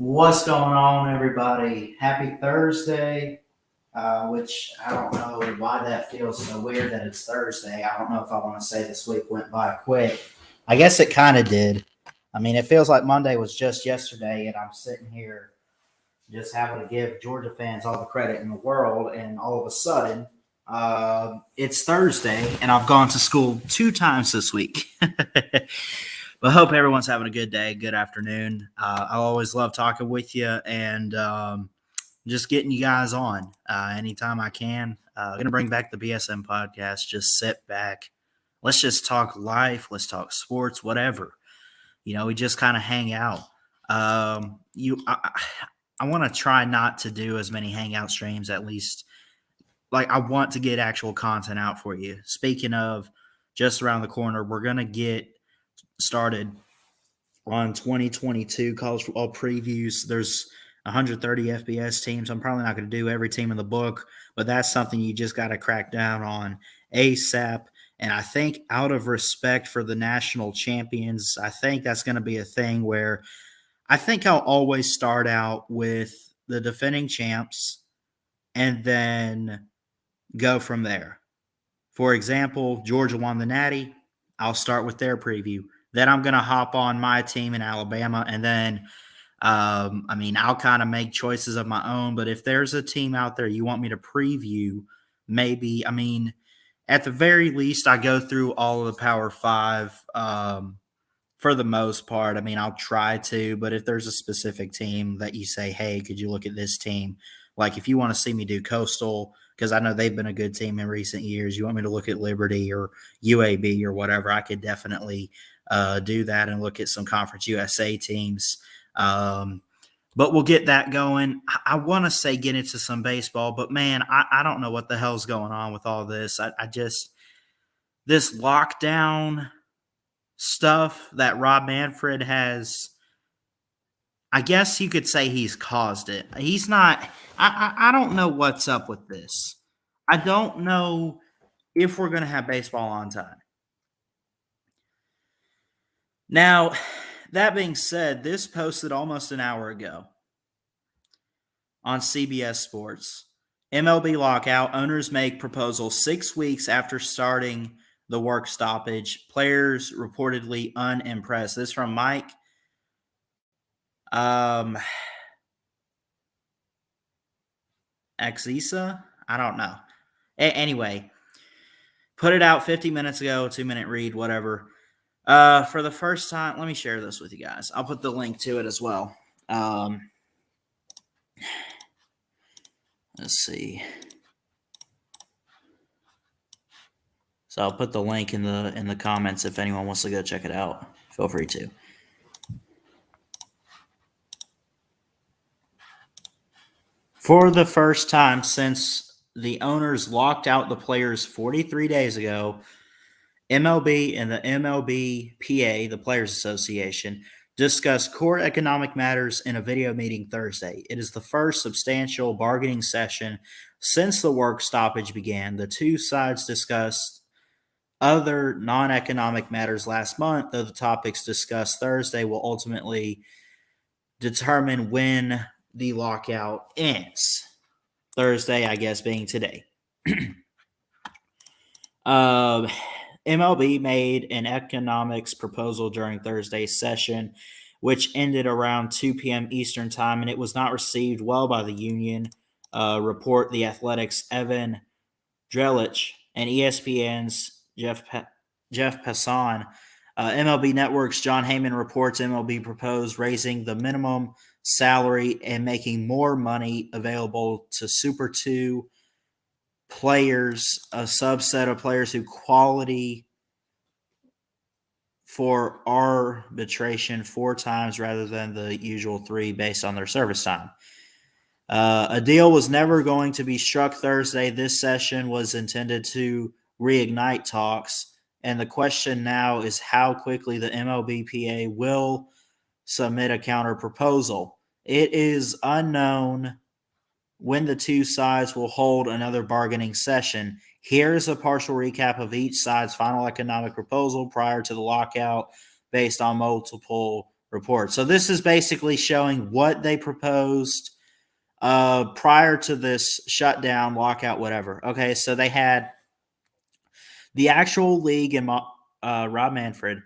What's going on, everybody? Happy Thursday, which I don't know why that feels so weird that it's Thursday. I don't know if I want to say this week went by quick. I guess it kind of did. I mean, it feels like Monday was just yesterday, and I'm sitting here just having to give Georgia fans all the credit in the world, and all of a sudden, it's Thursday, and I've gone to school 2 times this week. But hope everyone's having a good day, good afternoon. I always love talking with you and just getting you guys on anytime I can. I'm going to bring back the BSM Podcast. Just sit back. Let's just talk life. Let's talk sports, whatever. We just kind of hang out. I want to try not to do as many hangout streams, at least. Like, I want to get actual content out for you. Speaking of, just around the corner, we're going to get started on 2022 college football previews. There's 130 FBS teams. I'm probably not going to do every team in the book, but that's something you just got to crack down on ASAP. And I think out of respect for the national champions, I think that's going to be a thing where I think I'll always start out with the defending champs and then go from there. For example, Georgia won the Natty. I'll start with their preview. Then I'm going to hop on my team in Alabama, and then, I'll kind of make choices of my own. But if there's a team out there you want me to preview, maybe, at the very least, I go through all of the Power 5 for the most part. I'll try to, but if there's a specific team that you say, hey, could you look at this team? Like if you want to see me do Coastal, because I know they've been a good team in recent years, you want me to look at Liberty or UAB or whatever, I could definitely do that and look at some Conference USA teams. But we'll get that going. I want to say get into some baseball, but man, I don't know what the hell's going on with all this. This lockdown stuff that Rob Manfred has, I guess you could say he's caused it. He's not, I don't know what's up with this. I don't know if we're going to have baseball on time. Now, that being said, this posted almost an hour ago on CBS Sports. MLB lockout, owners make proposal 6 weeks after starting the work stoppage. Players reportedly unimpressed. This from Mike. Axisa? I don't know. Anyway, put it out 50 minutes ago, 2-minute read, whatever. For the first time, let me share this with you guys. I'll put the link to it as well. Let's see. So I'll put the link in the comments if anyone wants to go check it out. Feel free to. For the first time since the owners locked out the players 43 days ago, MLB and the MLBPA, the Players Association, discussed core economic matters in a video meeting Thursday. It is the first substantial bargaining session since the work stoppage began. The two sides discussed other non-economic matters last month, though the topics discussed Thursday will ultimately determine when the lockout ends. Thursday, I guess, being today. MLB made an economics proposal during Thursday's session, which ended around 2 p.m. Eastern time, and it was not received well by the union. Report The Athletic's Evan Drelich and ESPN's Jeff Passan. MLB Network's John Heyman reports MLB proposed raising the minimum salary and making more money available to Super 2 players, a subset of players who quality for arbitration 4 times rather than the usual 3 based on their service time. A deal was never going to be struck Thursday. This session was intended to reignite talks, and the question now is how quickly the MLBPA will submit a counter proposal. It is unknown when the two sides will hold another bargaining session. Here is a partial recap of each side's final economic proposal prior to the lockout based on multiple report. So this is basically showing what they proposed prior to this shutdown, lockout, whatever. Okay, so they had the actual league and Rob Manfred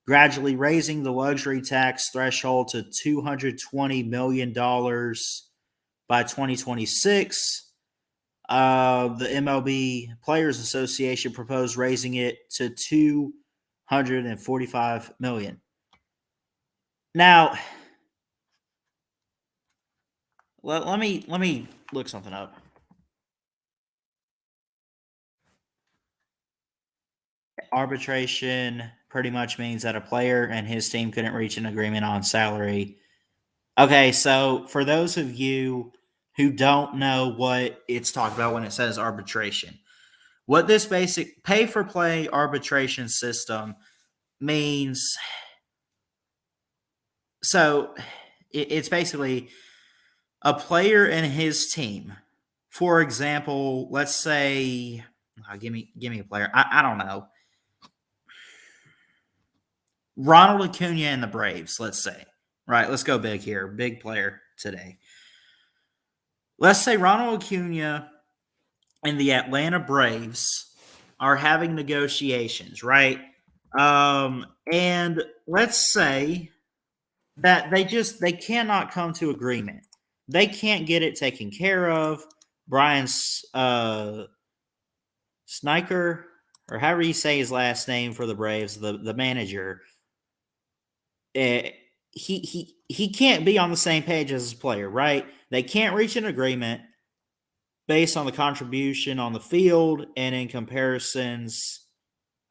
gradually raising the luxury tax threshold to $220 million by 2026. The MLB Players Association proposed raising it to $245 million. Now, let me look something up. Arbitration pretty much means that a player and his team couldn't reach an agreement on salary. Okay, so for those of you who don't know what it's talking about when it says arbitration, what this basic pay-for-play arbitration system means, so it's basically a player and his team. For example, let's say, give me a player. I don't know. Ronald Acuna and the Braves, let's say. Right, let's go big here. Big player today. Let's say Ronald Acuna and the Atlanta Braves are having negotiations, right? And let's say that they cannot come to agreement. They can't get it taken care of. Brian Sniker, or however you say his last name for the Braves, the manager, he can't be on the same page as his player, right? They can't reach an agreement based on the contribution on the field and in comparisons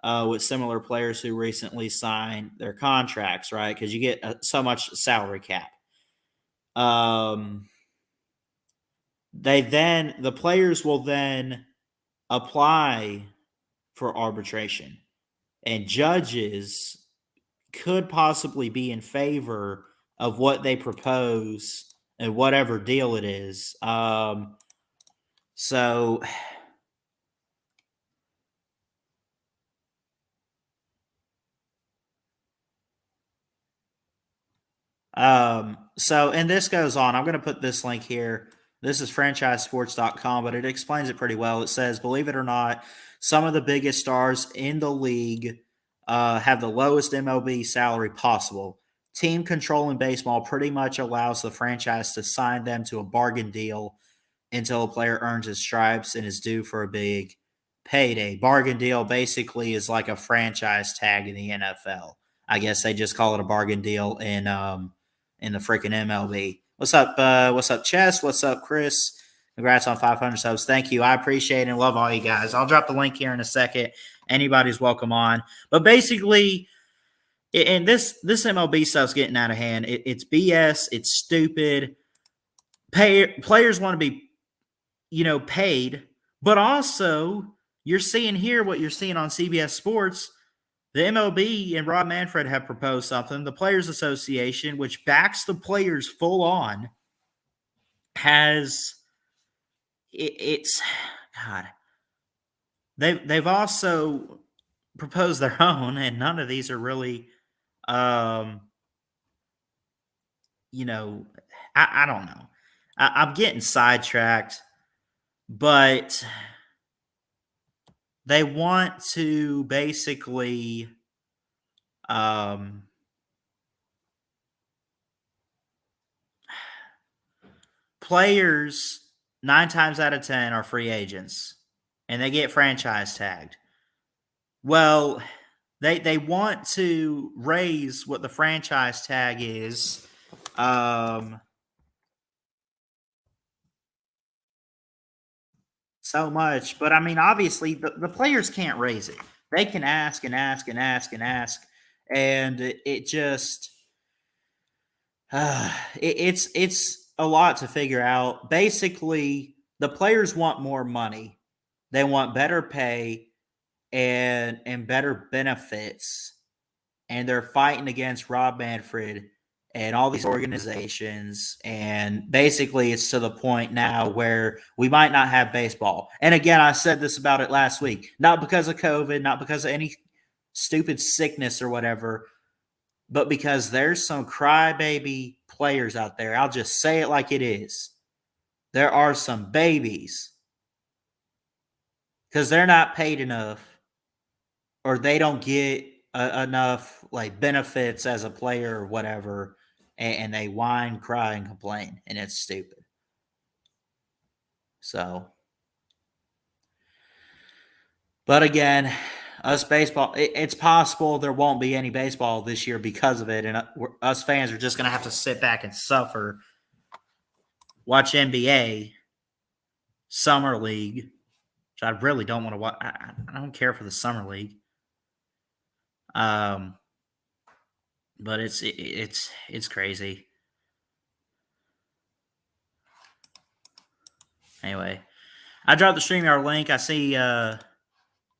with similar players who recently signed their contracts, right? Because you get so much salary cap. The players will then apply for arbitration, and judges could possibly be in favor of what they propose and whatever deal it is. So and this goes on. I'm going to put this link here. This is franchisesports.com, but it explains it pretty well. It says, believe it or not, some of the biggest stars in the league have the lowest MLB salary possible. Team control in baseball pretty much allows the franchise to sign them to a bargain deal until a player earns his stripes and is due for a big payday. Bargain deal basically is like a franchise tag in the NFL. I guess they just call it a bargain deal in the freaking MLB. What's up, Chess? What's up, Chris? Congrats on 500 subs. Thank you. I appreciate and love all you guys. I'll drop the link here in a second. Anybody's welcome on. But basically, and this MLB stuff's getting out of hand. It's BS. It's stupid. Players want to be, paid, but also you're seeing here what you're seeing on CBS Sports. The MLB and Rob Manfred have proposed something. The Players Association, which backs the players full on, it's God. They've also proposed their own, and none of these are really, I don't know. I'm getting sidetracked, but they want to basically players 9 times out of 10 are free agents and they get franchise tagged. Well, they want to raise what the franchise tag is. So much, but I mean, obviously, the players can't raise it. They can ask and ask and ask and ask, and it just it's a lot to figure out. Basically, the players want more money. They want better pay and better benefits, and they're fighting against Rob Manfred and all these organizations. And basically, it's to the point now where we might not have baseball. And again, I said this about it last week, not because of COVID, not because of any stupid sickness or whatever. but because there's some crybaby players out there, I'll just say it like it is. There are some babies because they're not paid enough or they don't get enough like benefits as a player or whatever, and they whine, cry, and complain, and it's stupid. So, but again, us baseball, it's possible there won't be any baseball this year because of it, and us fans are just going to have to sit back and suffer, watch NBA, Summer League, which I really don't want to watch. I don't care for the Summer League. But it's crazy. Anyway, I dropped the StreamYard link. I see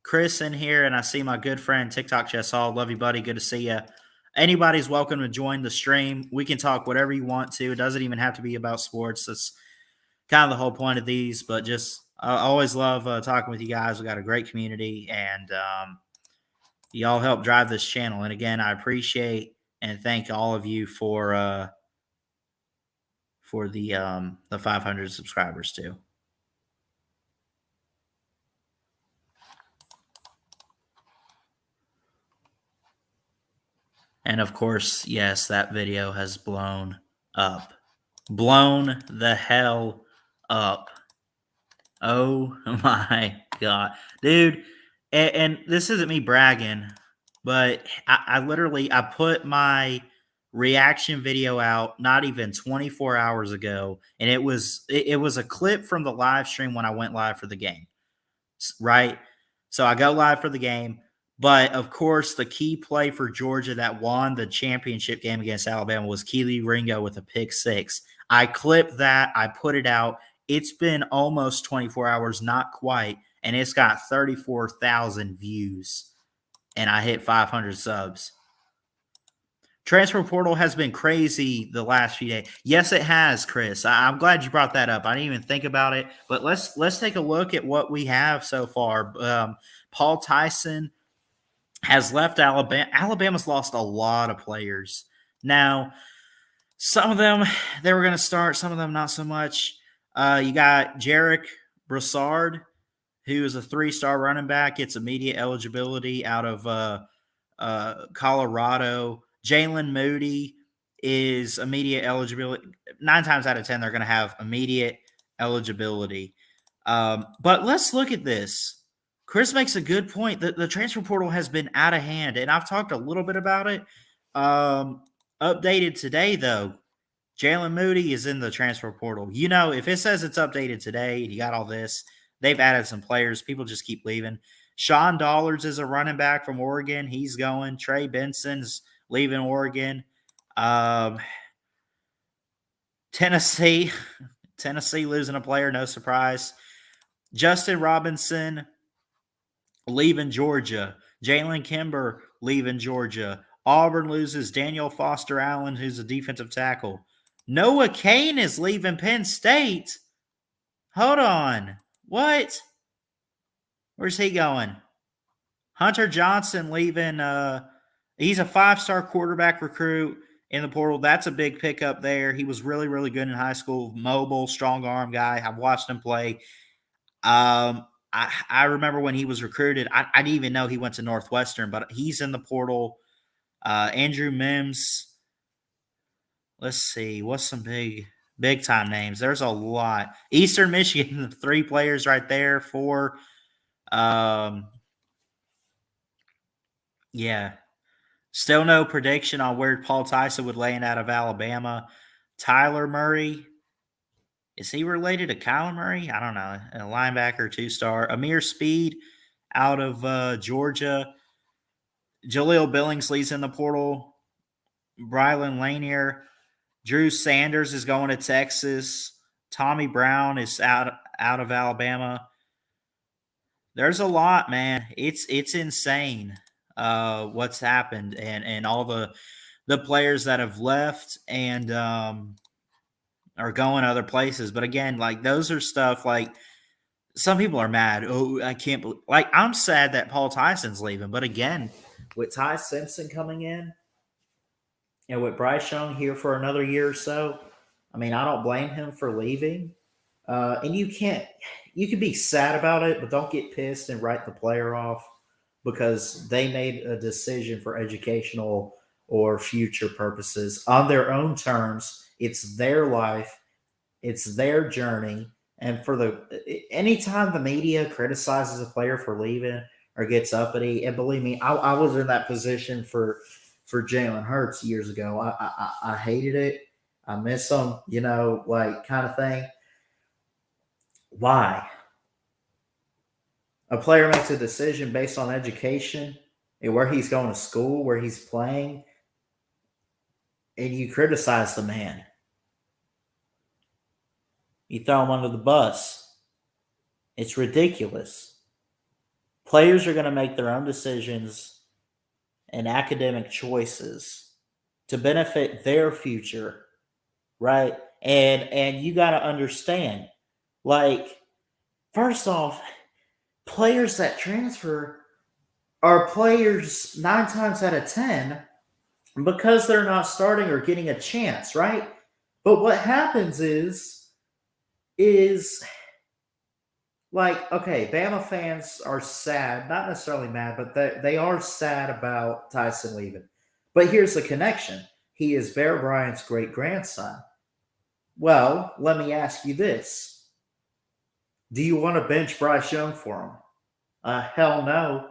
Chris in here, and I see my good friend TikTok Chess All. Love you, buddy. Good to see you. Anybody's welcome to join the stream. We can talk whatever you want to. It doesn't even have to be about sports. That's kind of the whole point of these. But just I always love talking with you guys. We got a great community, and y'all help drive this channel. And again, I appreciate and thank all of you for the 500 subscribers too. And of course, yes, that video has blown up. Blown the hell up. Oh my God. Dude, and this isn't me bragging, but I put my reaction video out not even 24 hours ago, and it was a clip from the live stream when I went live for the game, right? So I go live for the game, but of course the key play for Georgia that won the championship game against Alabama was Keely Ringo with a pick six. I clipped that, I put it out. It's been almost 24 hours, not quite, and it's got 34,000 views, and I hit 500 subs. Transfer portal has been crazy the last few days. Yes, it has, Chris. I'm glad you brought that up. I didn't even think about it, but let's take a look at what we have so far. Paul Tyson has left Alabama. Alabama's lost a lot of players. Now, some of them they were going to start, some of them not so much. You got Jarek Broussard, who is a 3-star running back. Gets immediate eligibility out of Colorado. Jalen Moody is immediate eligibility. 9 times out of 10, they're going to have immediate eligibility. But let's look at this. Chris makes a good point. The transfer portal has been out of hand, and I've talked a little bit about it. Updated today, though. Jalen Moody is in the transfer portal. You know, if it says it's updated today and you got all this, they've added some players. People just keep leaving. Sean Dollars is a running back from Oregon. He's going. Trey Benson's leaving Oregon. Tennessee losing a player, no surprise. Justin Robinson leaving Georgia. Jalen Kimber leaving Georgia. Auburn loses Daniel Foster Allen, who's a defensive tackle. Noah Cain is leaving Penn State. Hold on. What? Where's he going? Hunter Johnson leaving. He's a 5-star quarterback recruit in the portal. That's a big pickup there. He was really, really good in high school. Mobile, strong arm guy. I've watched him play. I remember when he was recruited. I didn't even know he went to Northwestern, but he's in the portal. Andrew Mims. Let's see. What's some big time names? There's a lot. Eastern Michigan, 3 players right there. 4. Yeah. Still no prediction on where Paul Tyson would land out of Alabama. Tyler Murray. Is he related to Kyler Murray? I don't know. A linebacker, 2-star. Amir Speed out of Georgia. Jaleel Billingsley's in the portal. Brylan Lanier. Drew Sanders is going to Texas. Tommy Brown is out of Alabama. There's a lot, man. It's insane what's happened and all the players that have left and are going other places. But again, like those are stuff like some people are mad. Oh, I can't believe. Like I'm sad that Paul Tyson's leaving. But again, with Ty Simpson coming in, And with Bryce Young here for another year or so, I mean, I don't blame him for leaving. And you can be sad about it, but don't get pissed and write the player off because they made a decision for educational or future purposes on their own terms. It's their life, it's their journey. And anytime the media criticizes a player for leaving or gets uppity, and believe me, I was in that position for Jalen Hurts years ago. I hated it. I miss him, like kind of thing. Why? A player makes a decision based on education and where he's going to school, where he's playing, and you criticize the man. You throw him under the bus. It's ridiculous. Players are going to make their own decisions and academic choices to benefit their future, right? And you got to understand, like, first off, players that transfer are players 9 times out of 10 because they're not starting or getting a chance, right? But what happens is like, okay, Bama fans are sad, not necessarily mad, but they are sad about Tyson leaving. But here's the connection. He is Bear Bryant's great-grandson. Well, let me ask you this. Do you want to bench Bryce Young for him? Hell no.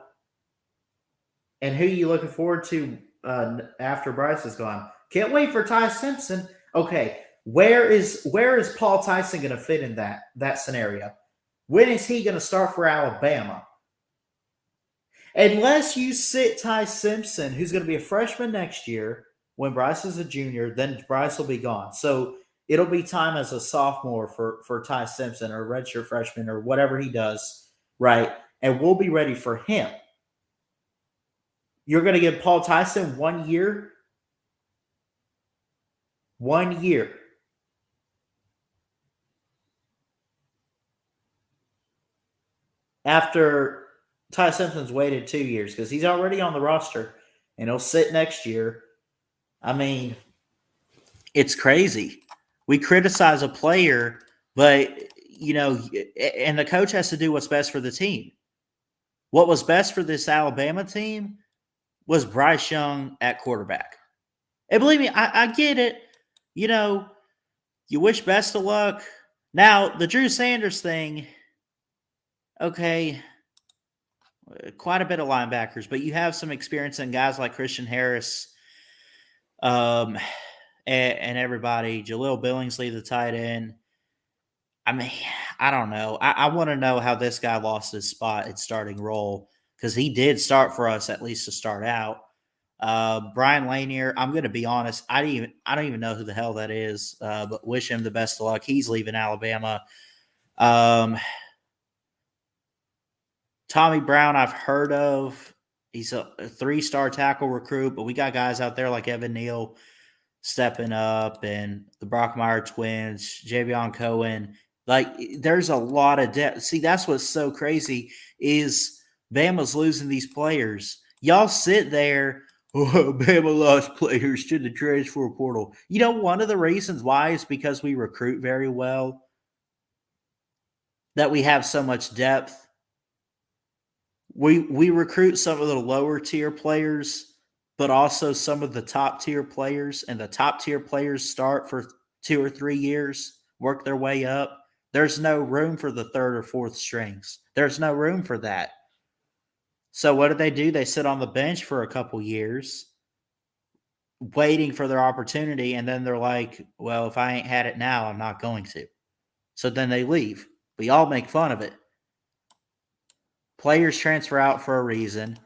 And who are you looking forward to after Bryce is gone? Can't wait for Ty Simpson. Okay, where is Paul Tyson going to fit in that scenario? When is he going to start for Alabama? Unless you sit Ty Simpson, who's going to be a freshman next year, when Bryce is a junior, then Bryce will be gone. So it'll be time as a sophomore for Ty Simpson or a redshirt freshman or whatever he does, right? And we'll be ready for him. You're going to give Paul Tyson 1 year? 1 year. After Ty Simpson's waited 2 years because he's already on the roster and he'll sit next year. I mean, it's crazy. We criticize a player, but, and the coach has to do what's best for the team. What was best for this Alabama team was Bryce Young at quarterback. And believe me, I get it. You wish best of luck. Now, the Drew Sanders thing, okay, quite a bit of linebackers, but you have some experience in guys like Christian Harris and everybody. Jaleel Billingsley, the tight end. I mean, I don't know. I want to know how this guy lost his spot at starting role because he did start for us at least to start out. Brian Lanier, I'm going to be honest. I don't even know who the hell that is, but wish him the best of luck. He's leaving Alabama. Tommy Brown, I've heard of. He's a 3-star tackle recruit, but we got guys out there like Evan Neal stepping up and the Brockmeyer twins, Javion Cohen. Like, there's a lot of depth. See, that's what's so crazy is Bama's losing these players. Y'all sit there, Bama lost players to the transfer portal. One of the reasons why is because we recruit very well, that we have so much depth. We recruit some of the lower tier players, but also some of the top tier players, and the top tier players start for 2 or 3 years, work their way up. There's no room for the 3rd or 4th strings. There's no room for that. So what do? They sit on the bench for a couple years, waiting for their opportunity, and then they're like, well, if I ain't had it now, I'm not going to. So then they leave. But y'all make fun of it. Players transfer out for a reason,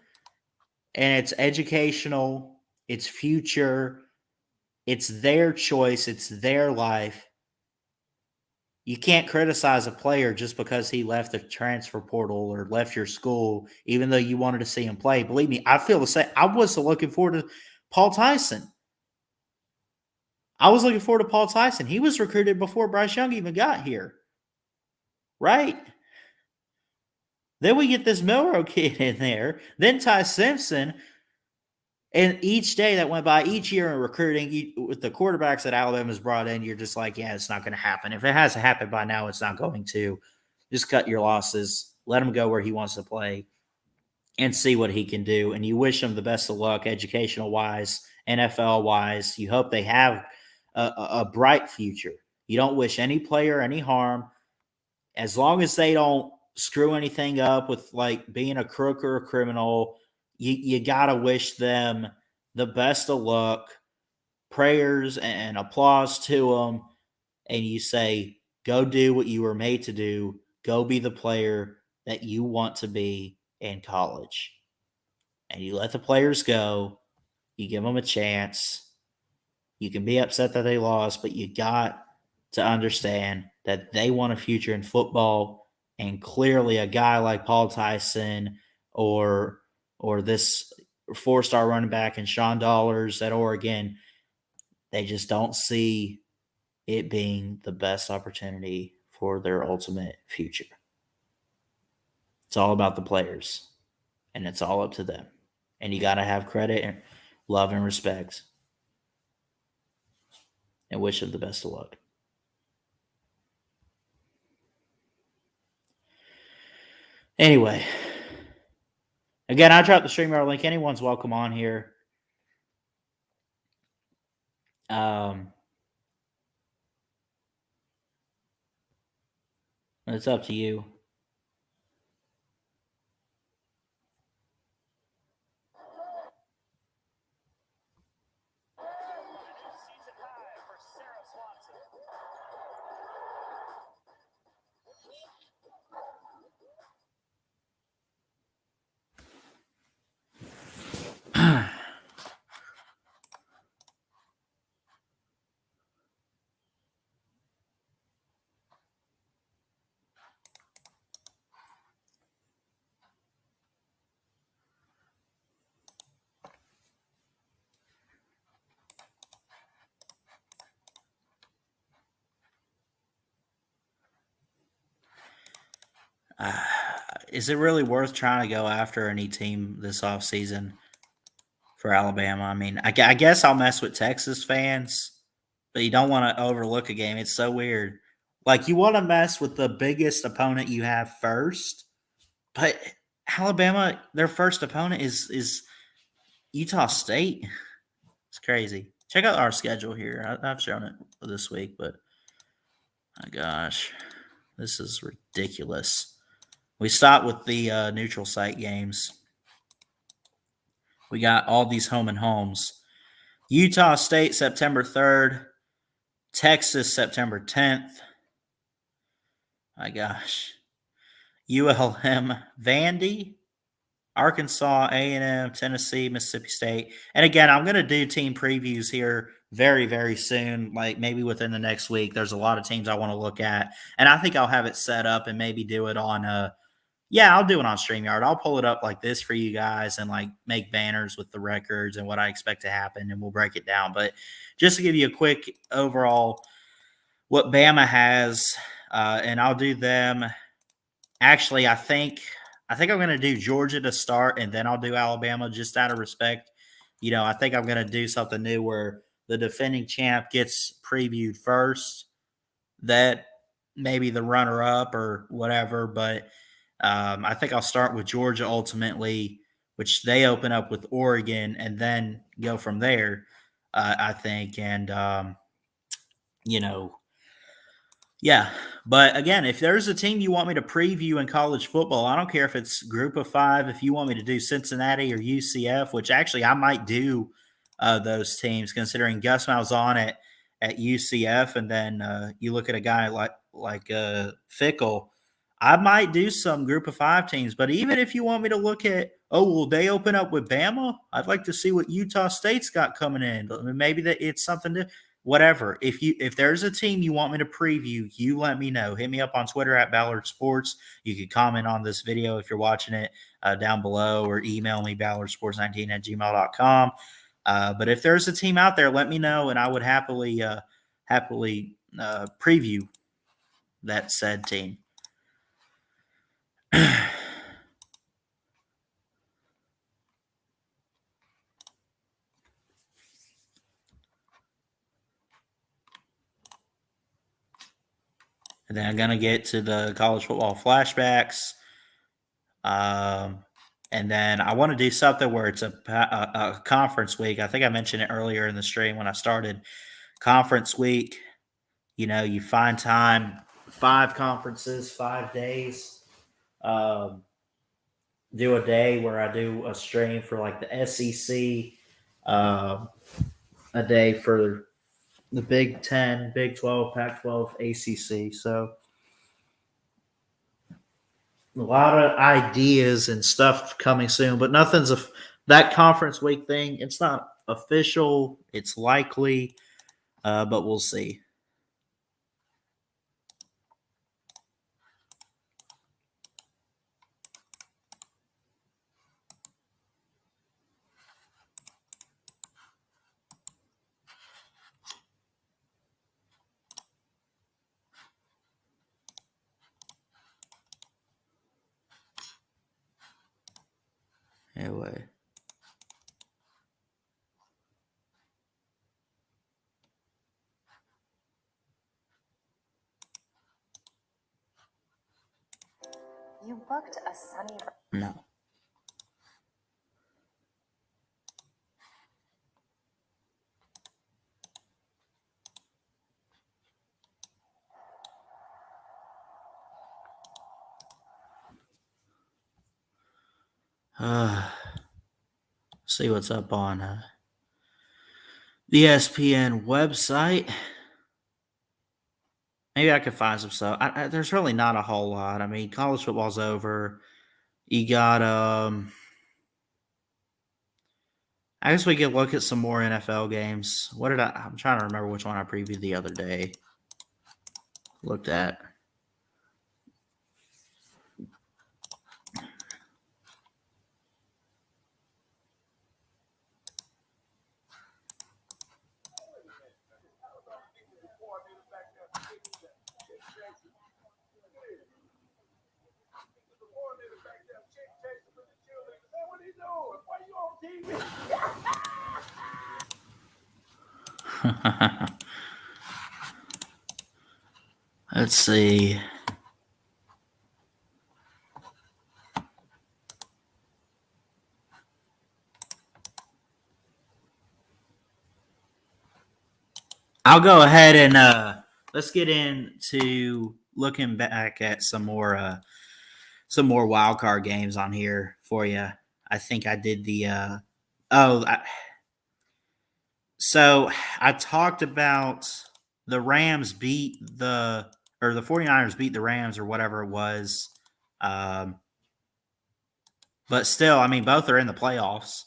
and it's educational, it's future, it's their choice, it's their life. You can't criticize a player just because he left the transfer portal or left your school, even though you wanted to see him play. Believe me, I feel the same. I was looking forward to Paul Tyson. He was recruited before Bryce Young even got here. Right? Then we get this Milroe kid in there. Then Ty Simpson. And each day that went by, each year in recruiting, with the quarterbacks that Alabama's brought in, you're just like, yeah, it's not going to happen. If it hasn't happened by now, it's not going to. Just cut your losses. Let him go where he wants to play and see what he can do. And you wish him the best of luck, educational wise, NFL wise. You hope they have a bright future. You don't wish any player any harm, as long as they don't screw anything up with like being a crook or a criminal. You gotta wish them the best of luck, prayers and applause to them, and you say, go do what you were made to do. Go be the player that you want to be in college. And you let the players go. You give them a chance. You can be upset that they lost, but you got to understand that they want a future in football. And clearly, a guy like Paul Tyson or this four-star running back and Sean Dollars at Oregon, they just don't see it being the best opportunity for their ultimate future. It's all about the players, and it's all up to them. And you got to have credit and love and respect and wish them the best of luck. Anyway, again, I dropped the StreamYard link. Anyone's welcome on here. It's up to you. Is it really worth trying to go after any team this offseason for Alabama? I mean, I guess I'll mess with Texas fans, but you don't want to overlook a game. It's so weird. Like, you want to mess with the biggest opponent you have first, but Alabama, their first opponent is Utah State. It's crazy. Check out our schedule here. I've shown it this week, but my gosh, this is ridiculous. We start with the neutral site games. We got all these home and homes. Utah State, September 3rd. Texas, September 10th. My gosh. ULM, Vandy, Arkansas, A&M, Tennessee, Mississippi State. And again, I'm going to do team previews here very, very soon, like maybe within the next week. There's a lot of teams I want to look at. And I think I'll have it set up and maybe do it on I'll do it on StreamYard. I'll pull it up like this for you guys and like make banners with the records and what I expect to happen, and we'll break it down. But just to give you a quick overall what Bama has, and I'll do them. Actually, I think I'm going to do Georgia to start, and then I'll do Alabama just out of respect. I think I'm going to do something new where the defending champ gets previewed first, that maybe the runner-up or whatever, but I think I'll start with Georgia ultimately, which they open up with Oregon, and then go from there, I think. And, yeah. But again, if there's a team you want me to preview in college football, I don't care if it's group of five, if you want me to do Cincinnati or UCF, which actually I might do those teams, considering Gus Malzahn at UCF, and then you look at a guy like Fickle. I might do some group of five teams, but even if you want me to look at, will they open up with Bama? I'd like to see what Utah State's got coming in. Maybe that it's something to whatever. If there's a team you want me to preview, you let me know. Hit me up on Twitter at Ballard Sports. You can comment on this video if you're watching it down below, or email me ballardsports19@gmail.com. But if there's a team out there, let me know, and I would happily preview that said team. And then I'm going to get to the college football flashbacks. And then I want to do something where it's a conference week. I think I mentioned it earlier in the stream when I started. Conference week, you find time, 5 conferences, 5 days. Do a day where I do a stream for like the SEC, a day for the Big 10, Big 12, Pac 12, ACC. So a lot of ideas and stuff coming soon, but nothing's that conference week thing. It's not official. It's likely, but we'll see. Anyway. You booked a sunny. No. See what's up on the ESPN website. Maybe I could find some stuff. There's really not a whole lot. I mean, college football's over. You got I guess we could look at some more NFL games. I'm trying to remember which one I previewed the other day. Looked at. Let's see. I'll go ahead and let's get into looking back at some more wild card games on here for you. I think I did the so I talked about the Rams beat the 49ers beat the Rams or whatever it was. But still, I mean, both are in the playoffs.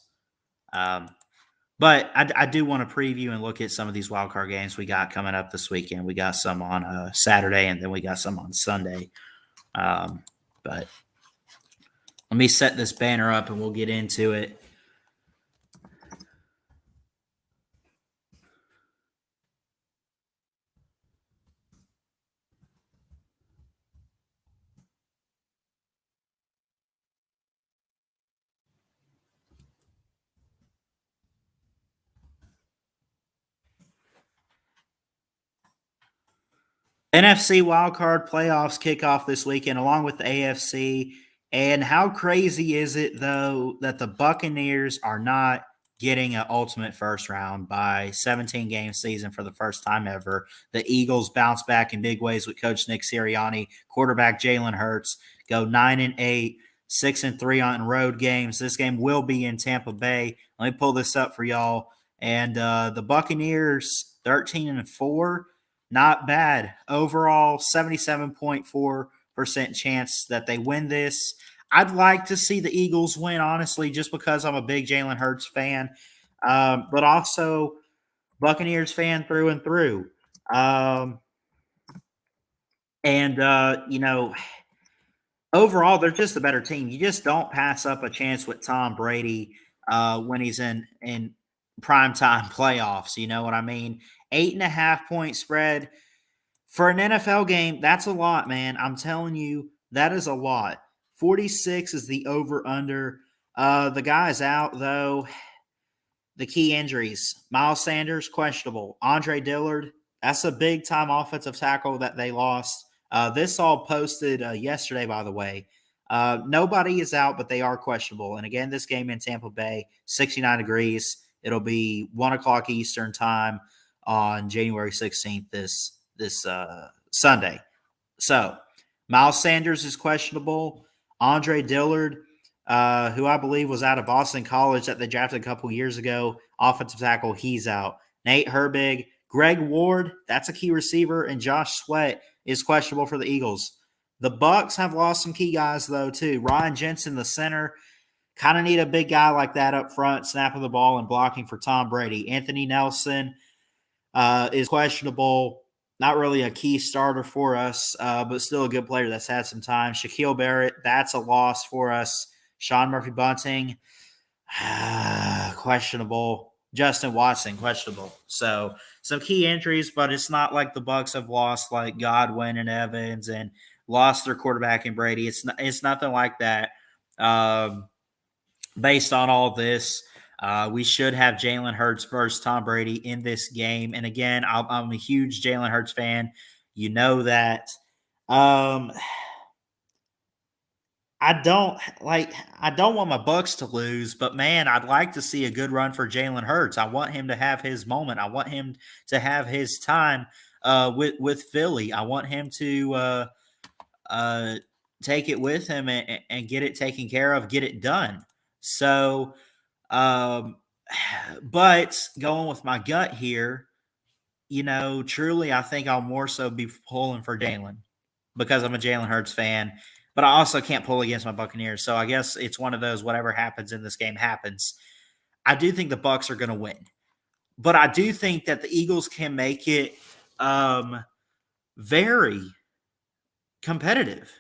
But I do want to preview and look at some of these wild card games we got coming up this weekend. We got some on Saturday, and then we got some on Sunday. But let me set this banner up, and we'll get into it. NFC wildcard playoffs kick off this weekend along with the AFC. And how crazy is it, though, that the Buccaneers are not getting an ultimate first round by 17-game season for the first time ever? The Eagles bounce back in big ways with Coach Nick Sirianni, quarterback Jalen Hurts, go 9-8, 6-3 on road games. This game will be in Tampa Bay. Let me pull this up for y'all. And the Buccaneers, 13-4. Not bad. Overall, 77.4% chance that they win this. I'd like to see the Eagles win, honestly, just because I'm a big Jalen Hurts fan, but also Buccaneers fan through and through. Overall, they're just a better team. You just don't pass up a chance with Tom Brady when he's in primetime playoffs. You know what I mean? 8.5-point spread for an NFL game. That's a lot, man. I'm telling you, that is a lot. 46 is the over-under. The guy's out, though. The key injuries. Miles Sanders, questionable. Andre Dillard, that's a big-time offensive tackle that they lost. This all posted yesterday, by the way. Nobody is out, but they are questionable. And again, this game in Tampa Bay, 69 degrees. It'll be 1 o'clock Eastern time on January 16th this Sunday. So Miles Sanders is questionable. Andre Dillard, who I believe was out of Boston College that they drafted a couple years ago, offensive tackle, he's out. Nate Herbig, Greg Ward, that's a key receiver, and Josh Sweat is questionable for the Eagles. The Bucs have lost some key guys, though, too. Ryan Jensen, the center, kind of need a big guy like that up front, snapping the ball and blocking for Tom Brady. Anthony Nelson is questionable. Not really a key starter for us, but still a good player that's had some time. Shaquille Barrett, that's a loss for us. Sean Murphy-Bunting, questionable. Justin Watson, questionable. So some key injuries, but it's not like the Bucs have lost like Godwin and Evans and lost their quarterback in Brady. It's nothing like that. Based on all this, we should have Jalen Hurts versus Tom Brady in this game. And again, I'm a huge Jalen Hurts fan. You know that. I don't want my Bucs to lose, but man, I'd like to see a good run for Jalen Hurts. I want him to have his moment. I want him to have his time with Philly. I want him to take it with him and get it taken care of, get it done. So, but going with my gut here, truly, I think I'll more so be pulling for Jalen because I'm a Jalen Hurts fan. But I also can't pull against my Buccaneers. So I guess it's one of those whatever happens in this game happens. I do think the Bucs are going to win. But I do think that the Eagles can make it very competitive.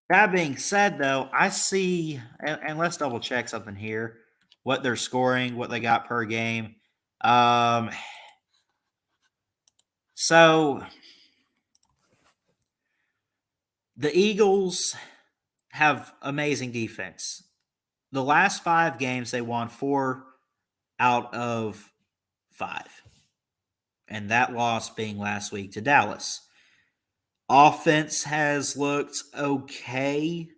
That being said, though, I see, and let's double check something here, what they're scoring, what they got per game. So the Eagles have amazing defense. The last 5 games, they won 4 out of 5. And that loss being last week to Dallas. Offense has looked okay,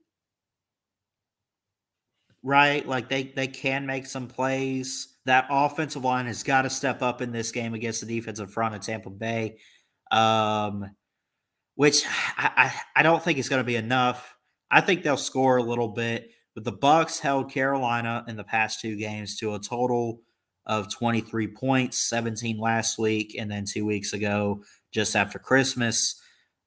right? Like they can make some plays. That offensive line has got to step up in this game against the defensive front of Tampa Bay. Which I don't think is going to be enough. I think they'll score a little bit, but the Bucs held Carolina in the past 2 games to a total of 23 points, 17 last week, and then 2 weeks ago, just after Christmas,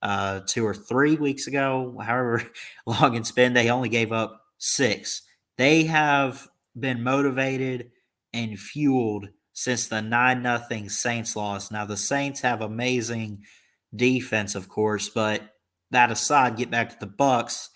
2 or 3 weeks ago, however long it's been, they only gave up 6. They have been motivated and fueled since the 9-0 Saints loss. Now, the Saints have amazing defense, of course, but that aside, get back to the Bucs.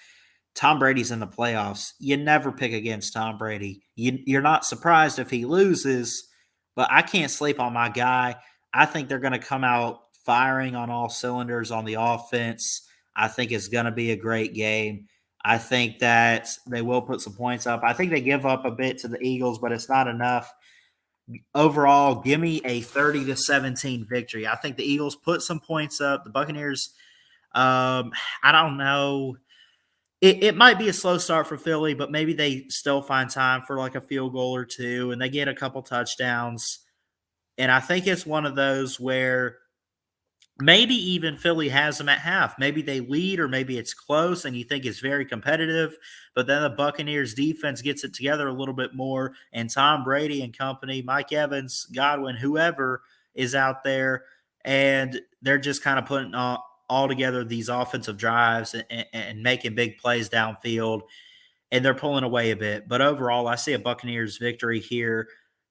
Tom Brady's in the playoffs. You never pick against Tom Brady. You're not surprised if he loses, but I can't sleep on my guy. I think they're going to come out firing on all cylinders on the offense. I think it's going to be a great game. I think that they will put some points up. I think they give up a bit to the Eagles, but it's not enough. Overall, give me a 30-17 victory. I think the Eagles put some points up. The Buccaneers, I don't know. It might be a slow start for Philly, but maybe they still find time for like a field goal or 2, and they get a couple touchdowns. And I think it's one of those where maybe even Philly has them at half. Maybe they lead or maybe it's close and you think it's very competitive, but then the Buccaneers defense gets it together a little bit more, and Tom Brady and company, Mike Evans, Godwin, whoever is out there, and they're just kind of putting all together these offensive drives and making big plays downfield, and they're pulling away a bit. But overall, I see a Buccaneers victory here.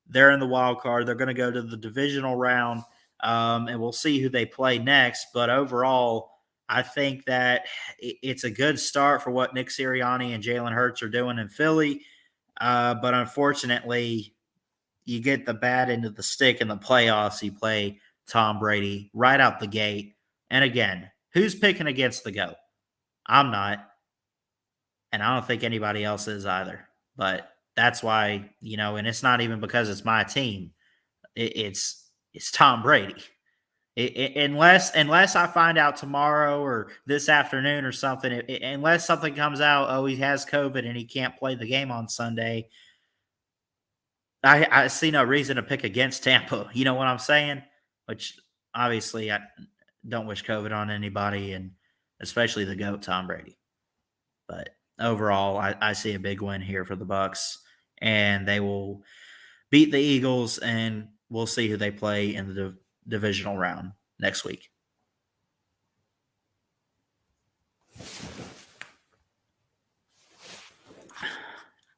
They're in the wild card. They're going to go to the divisional round. And we'll see who they play next. But overall, I think that it's a good start for what Nick Sirianni and Jalen Hurts are doing in Philly. But unfortunately, you get the bad end of the stick in the playoffs. You play Tom Brady right out the gate. And again, who's picking against the GOAT? I'm not. And I don't think anybody else is either. But that's why, and it's not even because it's my team. It's Tom Brady. Unless I find out tomorrow or this afternoon or something, unless something comes out, oh, he has COVID and he can't play the game on Sunday, I see no reason to pick against Tampa. You know what I'm saying? Which obviously I don't wish COVID on anybody, and especially the GOAT Tom Brady. But overall, I see a big win here for the Bucks, and they will beat the Eagles, and we'll see who they play in the divisional round next week.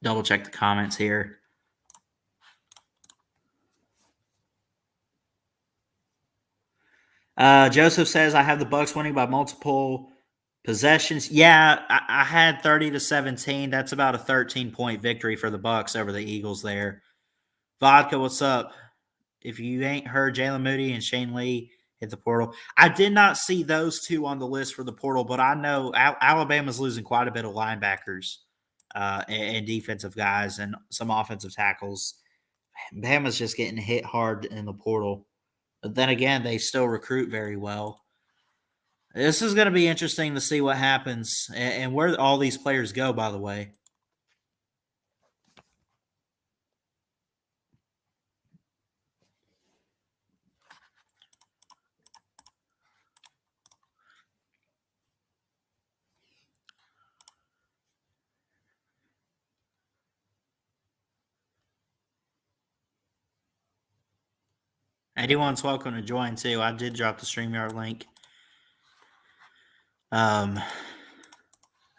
Double check the comments here. Joseph says, I have the Bucks winning by multiple possessions. Yeah, I had 30-17. That's about a 13-point victory for the Bucks over the Eagles there. Vodka, what's up? If you ain't heard, Jalen Moody and Shane Lee hit the portal. I did not see those two on the list for the portal, but I know Alabama's losing quite a bit of linebackers and defensive guys and some offensive tackles. Bama's just getting hit hard in the portal. But then again, they still recruit very well. This is going to be interesting to see what happens and where all these players go, by the way. Anyone's welcome to join too. I did drop the StreamYard link.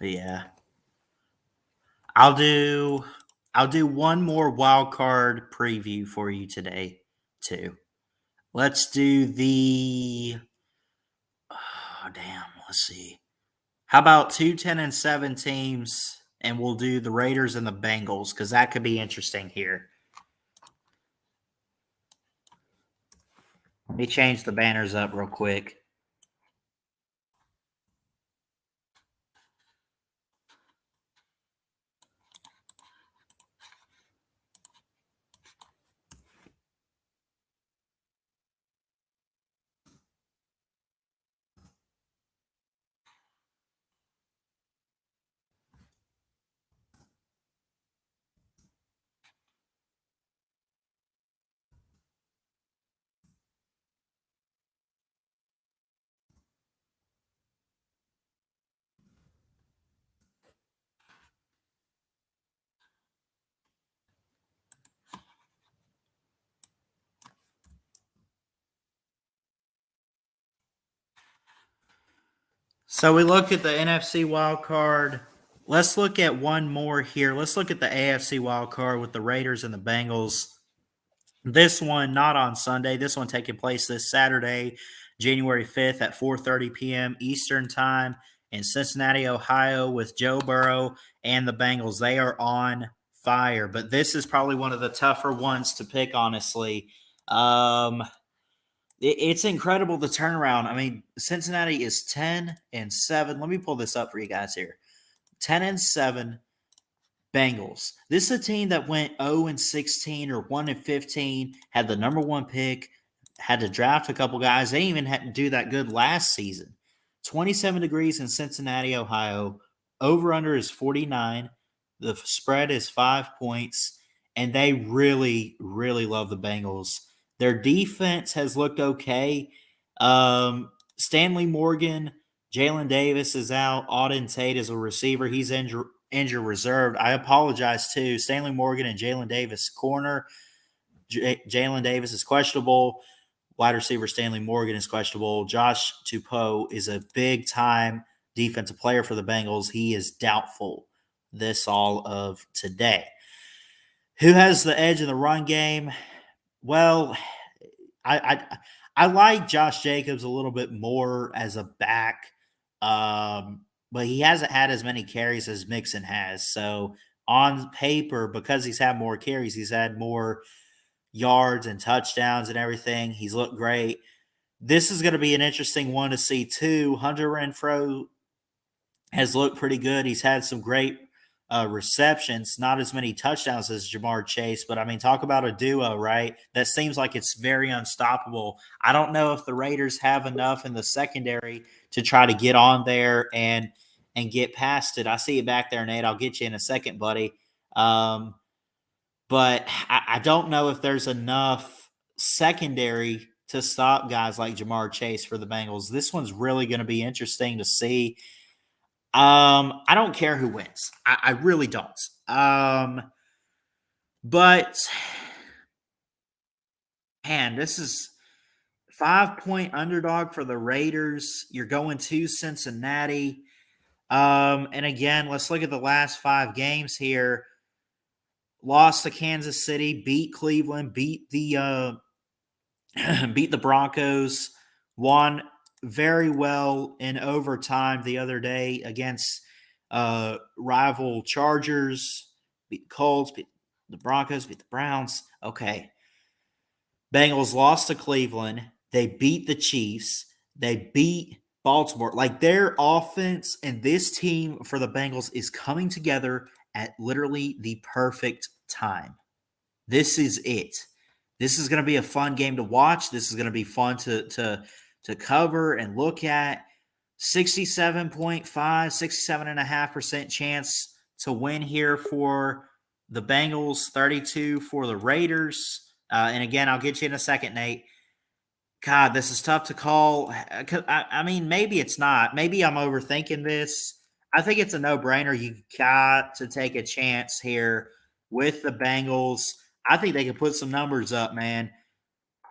Yeah. I'll do one more wild card preview for you today, too. Let's do the let's see. How about 2-10-7 teams, and we'll do the Raiders and the Bengals, because that could be interesting here. Let me change the banners up real quick. So we look at the NFC wild card. Let's look at one more here. Let's look at the AFC wild card with the Raiders and the Bengals. This one not on Sunday. This one taking place this Saturday, January 5th at 4:30 p.m. Eastern Time in Cincinnati, Ohio, with Joe Burrow and the Bengals. They are on fire, but this is probably one of the tougher ones to pick, honestly. It's incredible the turnaround. I mean, Cincinnati is 10-7. Let me pull this up for you guys here. 10-7 Bengals. This is a team that went 0-16 or 1-15, had the number one pick, had to draft a couple guys. They even had to do that good last season. 27 degrees in Cincinnati, Ohio. Over-under is 49. The spread is 5 points, and they really, really love the Bengals. Their defense has looked okay. Stanley Morgan, Jalen Davis is out. Auden Tate is a receiver. He's injured reserved. I apologize too. Stanley Morgan and Jalen Davis corner. Jalen Davis is questionable. Wide receiver Stanley Morgan is questionable. Josh Tupou is a big time defensive player for the Bengals. He is doubtful this all of today. Who has the edge in the run game? Well, I like Josh Jacobs a little bit more as a back, but he hasn't had as many carries as Mixon has. So on paper, because he's had more carries, he's had more yards and touchdowns and everything. He's looked great. This is going to be an interesting one to see too. Hunter Renfro has looked pretty good. He's had some great receptions, not as many touchdowns as Jamar Chase. But I mean, talk about a duo, right? That seems like it's very unstoppable. I don't know if the Raiders have enough in the secondary to try to get on there and get past it. I see it back there, Nate. I'll get you in a second, buddy. But I don't know if there's enough secondary to stop guys like Jamar Chase for the Bengals. This one's really going to be interesting to see. I don't care who wins. I really don't. But man, this is 5-point underdog for the Raiders. You're going to Cincinnati. And again, let's look at the last 5 games here. Lost to Kansas City, beat Cleveland, beat the beat the Broncos, won very well in overtime the other day against rival Chargers, beat the Colts, beat the Broncos, beat the Browns. Okay. Bengals lost to Cleveland. They beat the Chiefs. They beat Baltimore. Like, their offense and this team for the Bengals is coming together at literally the perfect time. This is it. This is going to be a fun game to watch. This is going to be fun to cover and look at. 67.5, 67.5% chance to win here for the Bengals, 32 for the Raiders. And again, I'll get you in a second, Nate. God, this is tough to call. I mean, maybe it's not. Maybe I'm overthinking this. I think it's a no-brainer. You got to take a chance here with the Bengals. I think they can put some numbers up, man.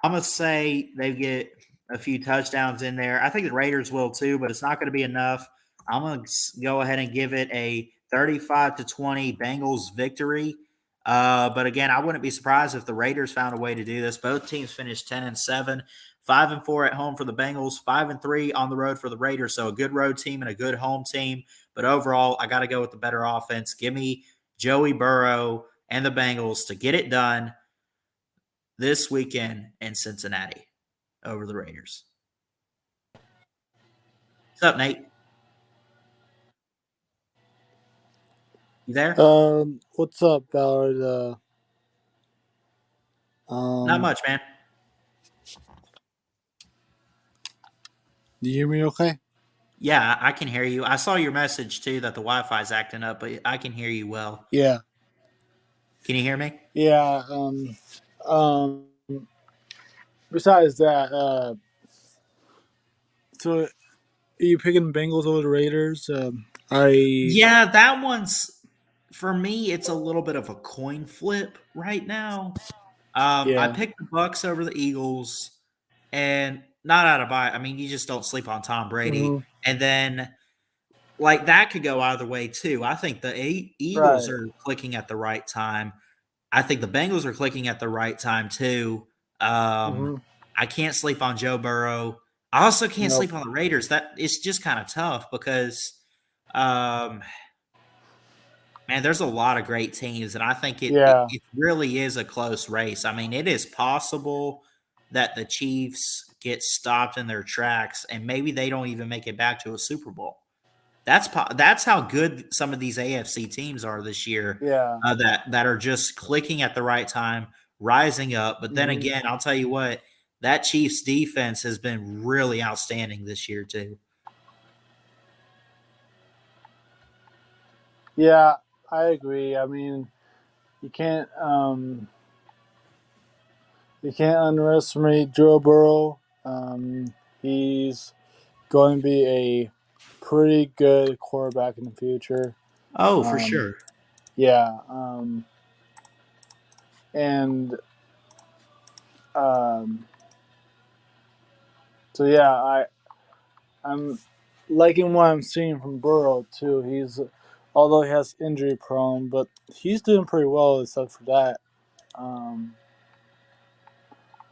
I'm going to say they get a few touchdowns in there. I think the Raiders will too, but it's not going to be enough. I'm going to go ahead and give it a 35-20 Bengals victory. But again, I wouldn't be surprised if the Raiders found a way to do this. Both teams finished 10-7, 5-4 at home for the Bengals, 5-3 on the road for the Raiders. So a good road team and a good home team. But overall, I got to go with the better offense. Give me Joey Burrow and the Bengals to get it done this weekend in Cincinnati over the Raiders. What's up, Nate? You there? What's up, Ballard? Not much, man. Do you hear me okay? Yeah, I can hear you. I saw your message too that the Wi-Fi is acting up, but I can hear you well. Yeah. Can you hear me? Yeah. Besides that, so are you picking Bengals over the Raiders? Yeah, that one's for me. It's a little bit of a coin flip right now. I Yeah. picked the Bucks over the Eagles, and not out of bias. I mean, you just don't sleep on Tom Brady, Mm-hmm. and then like that could go either way too. I think the Eagles Right. are clicking at the right time. I think the Bengals are clicking at the right time too. Mm-hmm. I can't sleep on Joe Burrow. I also can't Nope. sleep on the Raiders. That it's just kind of tough because, um, man, there's a lot of great teams, and I think Yeah. it really is a close race. I mean, it is possible that the Chiefs get stopped in their tracks, and maybe they don't even make it back to a Super Bowl. That's how good some of these AFC teams are this year. Yeah. That are just clicking at the right time, rising up. But then Mm-hmm. again, I'll tell you what, that Chiefs defense has been really outstanding this year too. Yeah, I agree. I mean, you can't underestimate Joe Burrow. He's going to be a pretty good quarterback in the future. Oh, for sure. Yeah. And so yeah, I'm liking what I'm seeing from Burrow too. Although he has injury prone, but he's doing pretty well except for that. Um,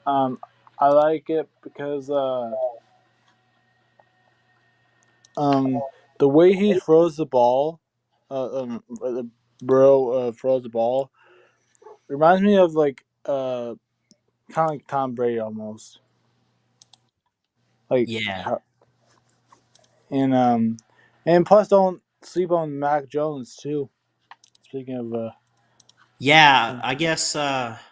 I like it because the way he throws the ball, Burrow throws the ball, reminds me of kind of like Tom Brady almost. Like Yeah. how, and plus don't sleep on Mac Jones too. thinking of Yeah, I guess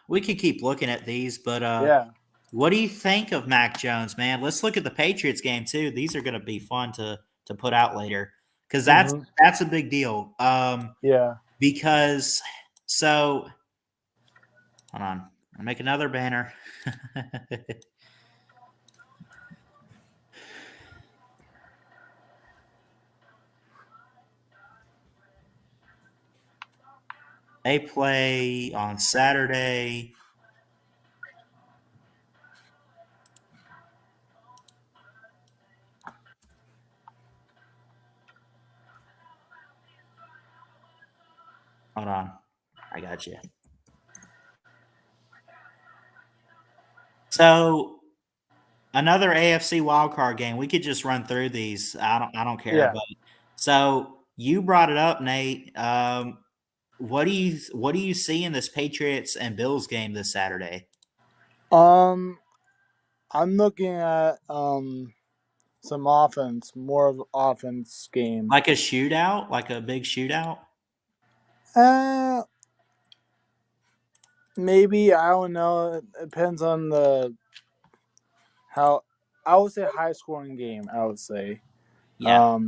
we could keep looking at these, but yeah. what do you think of Mac Jones, man? Let's look at the Patriots game too. These are going to be fun to put out later because Hmm. that's a big deal. Yeah. Because so hold on, I'll make another banner. They play on Saturday. Hold on, I got you. So another AFC wildcard game. We could just run through these. I don't care. Yeah. But so you brought it up, Nate. What do you see in this Patriots and Bills game this Saturday? I'm looking at some offense, more of an offense game. Like a shootout, like a big shootout. Maybe, I don't know. It depends on how. I would say high scoring game. I would say, Yeah,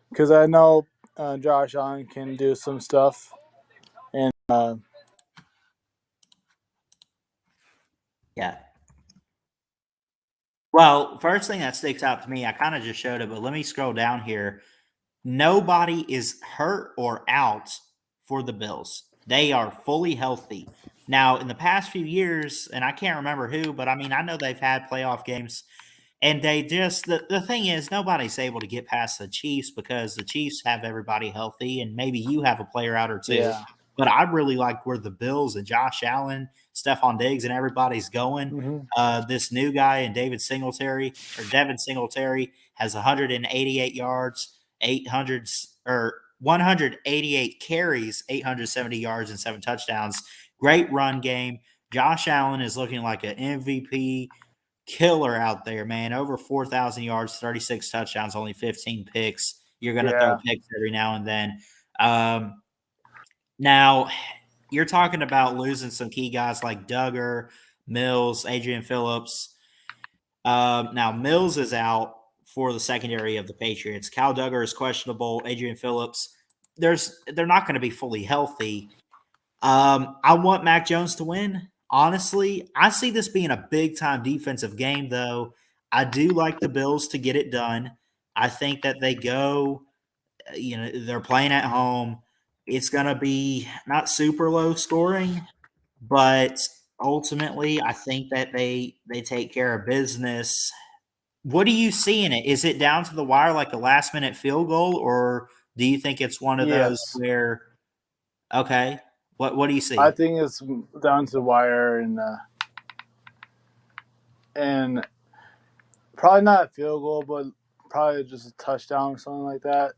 because I know Josh Allen can do some stuff, and yeah. Well, first thing that sticks out to me, I kind of just showed it, but let me scroll down here. Nobody is hurt or out for the Bills. They are fully healthy. Now, in the past few years, and I can't remember who, but I mean, I know they've had playoff games, and they just the thing is nobody's able to get past the Chiefs because the Chiefs have everybody healthy, and maybe you have a player out or two. yeah. But I really like where the Bills and Josh Allen, Stephon Diggs, and everybody's going. Hmm. This new guy and Devin Singletary has 188 yards, 800 or 188 carries, 870 yards, and 7 touchdowns. Great run game. Josh Allen is looking like an MVP killer out there, man. Over 4,000 yards, 36 touchdowns, only 15 picks. You're going to throw Yeah. picks every now and then. Now, you're talking about losing some key guys like Duggar, Mills, Adrian Phillips. Now, Mills is out for the secondary of the Patriots. Cal Duggar is questionable. Adrian Phillips, they're not going to be fully healthy. I want Mac Jones to win. Honestly, I see this being a big time defensive game, though. I do like the Bills to get it done. I think that they go, they're playing at home. It's going to be not super low scoring, but ultimately, I think that they take care of business. What do you see in it? Is it down to the wire like a last minute field goal, or do you think it's one of those Yes. where okay, what do you I see? think it's down to the wire, and probably not a field goal, but probably just a touchdown or something like that.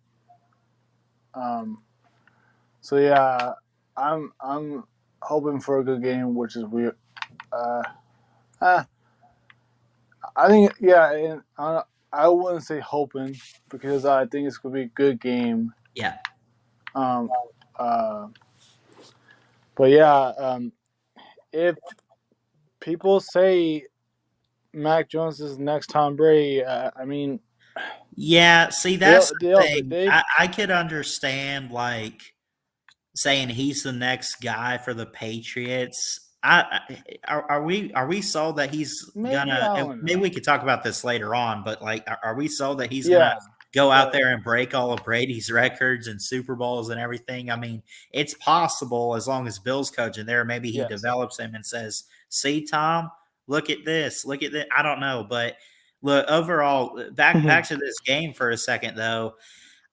So yeah, I'm hoping for a good game, which is weird. I think, yeah, and I wouldn't say hoping, because I think it's gonna be a good game. Yeah. Um, but yeah, if people say Mac Jones is next Tom Brady, I mean, Yeah, see, that's the thing. they I could understand like saying he's the next guy for the Patriots. Are we sold that he's maybe, gonna? I And don't maybe know. we could talk about this later on. But like, are we sold that he's gonna Yeah, go out but there and break all of Brady's records and Super Bowls and everything? I mean, it's possible as long as Bill's coaching there. Maybe he yes. develops him and says, "See, Tom, look at this, look at this." I don't know, but look overall. Back to this game for a second though.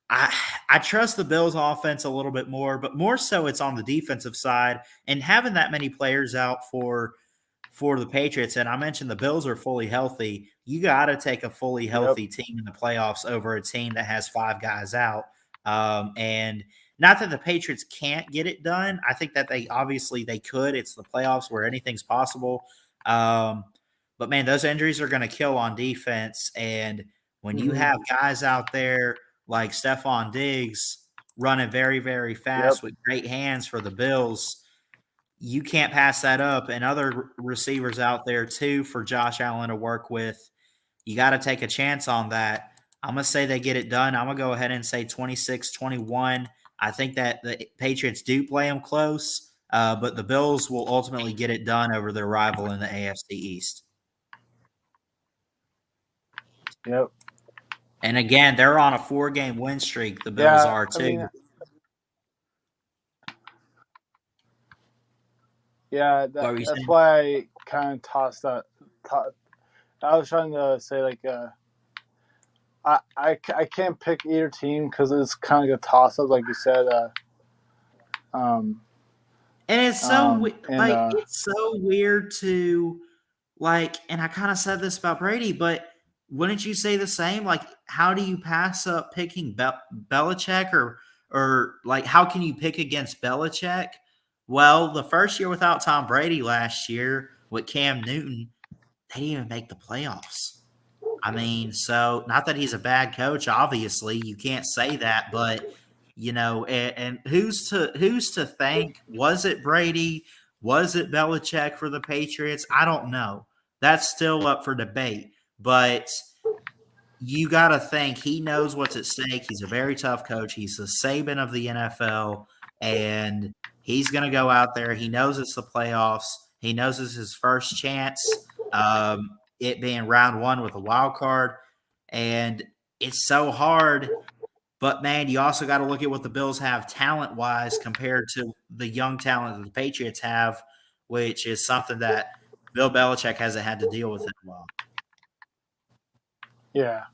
I I trust the Bills offense a little bit more, but more so it's on the defensive side and having that many players out for the Patriots. And I mentioned the Bills are fully healthy. You got to take a fully Yep. healthy team in the playoffs over a team that has five guys out. And not that the Patriots can't get it done. I think that they could. It's the playoffs where anything's possible. But man, those injuries are going to kill on defense. And when you Hmm. have guys out there like Stephon Diggs, running very, very fast with great hands for the Bills. You can't pass that up. And other receivers out there, too, for Josh Allen to work with. You got to take a chance on that. I'm going to say they get it done. I'm going to go ahead and say 26-21. I think that the Patriots do play them close, but the Bills will ultimately get it done over their rival in the AFC East. Yep. And again, they're on a 4-game win streak. The Bills are too. That's why I kind of tossed that. I was trying to say I can't pick either team because it's kind of a toss up, like you said. And it's so it's so weird to and I kind of said this about Brady, but wouldn't you say the same? Like, how do you pass up picking Belichick or how can you pick against Belichick? Well, the first year without Tom Brady last year with Cam Newton, they didn't even make the playoffs. I mean, so not that he's a bad coach, obviously, you can't say that, but and who's to thank? Was it Brady? Was it Belichick for the Patriots? I don't know. That's still up for debate, but you got to think he knows what's at stake. He's a very tough coach. He's the Saban of the NFL, and he's going to go out there. He knows it's the playoffs. He knows it's his first chance, it being round 1 with a wild card, and it's so hard. But, man, you also got to look at what the Bills have talent-wise compared to the young talent that the Patriots have, which is something that Bill Belichick hasn't had to deal with in a while. Yeah.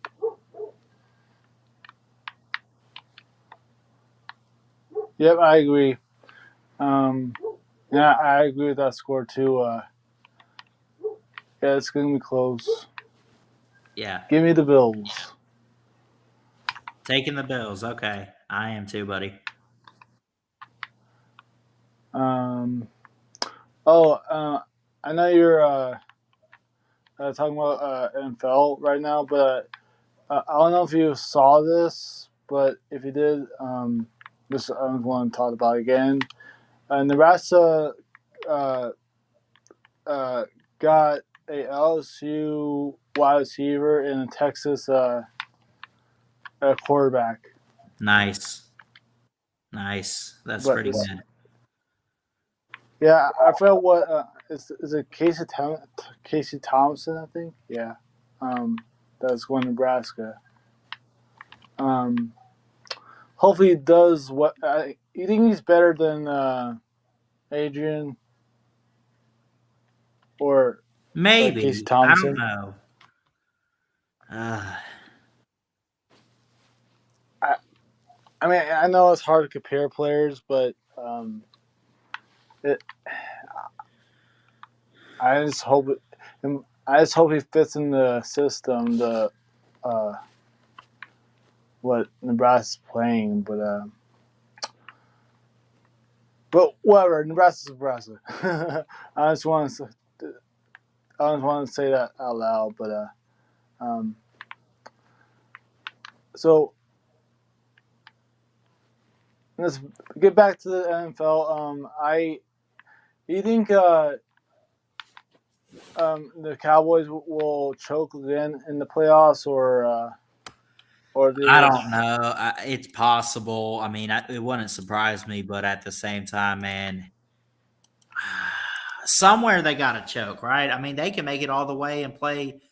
Yep, I agree. I agree with that score too. It's gonna be close. Yeah. Give me the Bills. Taking the Bills. Okay. I am too, buddy. I know you're talking about NFL right now, but I don't know if you saw this, but if you did, just I want to talk about it again. Nebraska got a LSU wide receiver and a Texas quarterback. Nice. That's pretty good. Yeah, I forgot what is it Casey Thompson, I think. Yeah, that's going to Nebraska. Hopefully he does what. You think he's better than Adrian or maybe Casey Thompson? I don't know. I mean, I know it's hard to compare players, but I just hope he fits in the system. What Nebraska's playing, but whatever. Nebraska's Nebraska. I just want to say that out loud, but so let's get back to the NFL. You think the Cowboys will choke again in the playoffs, or I don't know. It's possible. I mean, it wouldn't surprise me, but at the same time, man, somewhere they got to choke, right? I mean, they can make it all the way and play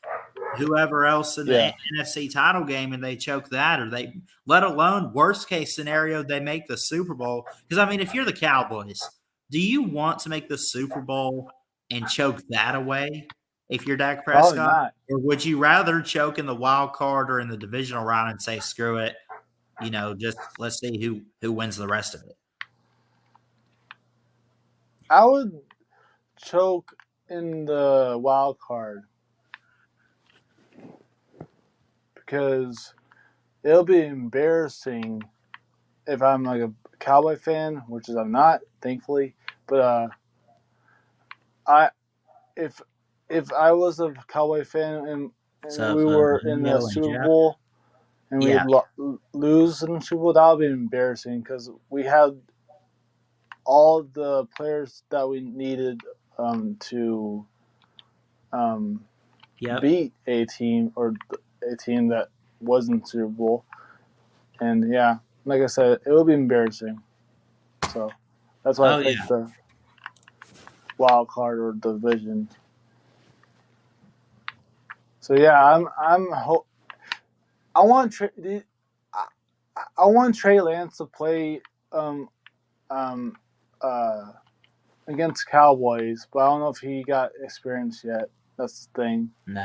whoever else in the NFC title game, and they choke that, or they, let alone worst case scenario, they make the Super Bowl. Because I mean, if you're the Cowboys, do you want to make the Super Bowl and choke that away? If you're Dak Prescott, or would you rather choke in the wild card or in the divisional round and say, screw it, just let's see who wins the rest of it? I would choke in the wild card because it'll be embarrassing if I'm like a Cowboy fan, which is I'm not, thankfully. But if I was a Cowboy fan and we were in the Super Bowl and we Yeah. lose in the Super Bowl, that would be embarrassing because we had all the players that we needed to Yep. beat a team or a team that wasn't Super Bowl. And yeah, like I said, it would be embarrassing. So that's why I picked the wild card or division. So yeah, I want I want Trey Lance to play um against Cowboys, but I don't know if he got experience yet. That's the thing. No.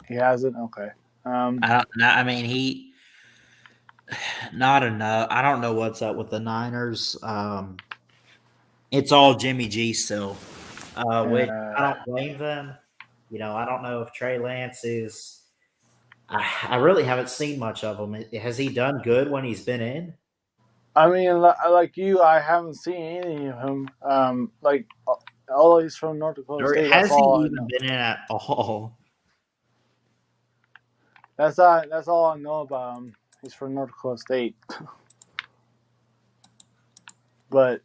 He hasn't. Okay. I don't know. I mean, he not enough. I don't know what's up with the Niners. It's all Jimmy G still, which I don't blame them. I don't know if Trey Lance is. I really haven't seen much of him. Has he done good when he's been in? I mean, like you, I haven't seen any of him. Although he's from North Dakota Or State, has that's he all I even know. been in at all? That's all I know about him. He's from North Dakota State, but